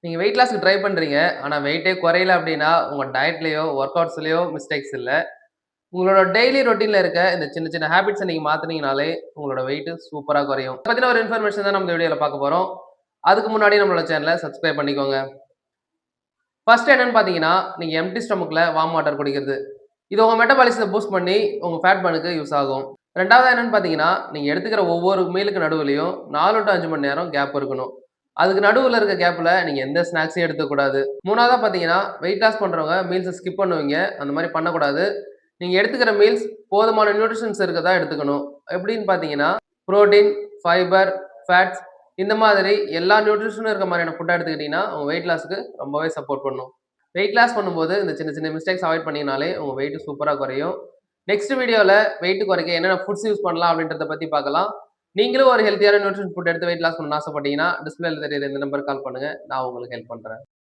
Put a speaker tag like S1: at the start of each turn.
S1: நீங்க wait லாஸ்க்கு try பண்றீங்க. ஆனா வெயிட்டே குறையல அப்டின்னா, உங்க டயட்லயோ, வொர்க் அவுட்ஸ்லயோ மிஸ்டேக்ஸ் இல்ல. உங்களோட டெய்லி ரொட்டீன்ல இருக்க இந்த சின்ன சின்ன ஹேபிட்ஸ நீங்க மாத்துனீங்கனாலே, உங்களோட வெயிட் சூப்பரா குறையும். இத பத்தின ஒரு இன்ஃபர்மேஷன் தான் நம்ம இந்த வீடியோல பார்க்க போறோம். அதுக்கு முன்னாடி நம்மளோட சேனல சப்ஸ்கிரைப் பண்ணிக்கோங்க. ஃபர்ஸ்ட் என்னன்னு பார்த்தீங்கன்னா, நீங்க எம்ப்டி ஸ்டொமக்ல வார்ம் வாட்டர் குடிக்கிறது. இது உங்க மெட்டபாலிசத்த பூஸ்ட் பண்ணி, உங்க ஃபேட் பர்னுக்கு யூஸ் ஆகும். 2வதா என்னன்னு பார்த்தீங்கன்னா, நீங்க எடுத்துக்கிற ஒவ்வொரு மீலுக்கு நடுவுலயும் 4 டூ 5 மணி நேரம் கேப் இருக்கணும். அதுக்கு நடுவுல இருக்க கேப்ல நீங்க எந்த ஸ்நாக்ஸையும் எடுத்துக்கக்கூடாது. 3வதா பார்த்தீங்கன்னா, வெயிட் லாஸ் பண்றவங்க மீல்ஸ ஸ்கிப் பண்ணுவீங்க. அந்த மாரி பண்ணக்கூடாது. நீங்க எடுத்துக்கிற மீல்ஸ் போதுமான நியூட்ரிஷன்ஸ் இருக்கதா எடுத்துக்கணும். எப்படின்னு பார்த்தீங்கன்னா, புரோட்டீன், ஃபைபர், ஃபேட்ஸ் இந்த மாதிரி எல்லா நியூட்ரிஷனும் இருக்க மாதிரியான ஃபுட்டா எடுத்துக்கிட்டீங்கன்னா, உங்க வெயிட் லாஸ்க்கு ரொம்பவே சப்போர்ட் பண்ணும். வெயிட் லாஸ் பண்ணும்போது இந்த சின்ன சின்ன மிஸ்டேக்ஸ் அவாய்ட் பண்ணீங்கனாலே உங்க வெயிட் சூப்பரா குறையும். நெக்ஸ்ட் வீடியோல வெயிட் குறைக்க என்னென்ன ஃபுட்ஸ் யூஸ் பண்ணலாம் அப்படின்றத பத்தி பார்க்கலாம். நீங்களும் ஒரு ஹெல்த்தியான நியூட்ரிஷன் ஃபுட் எடுத்து வெயிட் லாஸ் பண்ணணும்னு ஆசைப்பட்டீங்கன்னா, டிஸ்பிளேல தெரியுற இந்த நம்பருக்கு கால் பண்ணுங்க. நான் உங்களுக்கு ஹெல்ப் பண்றேன்.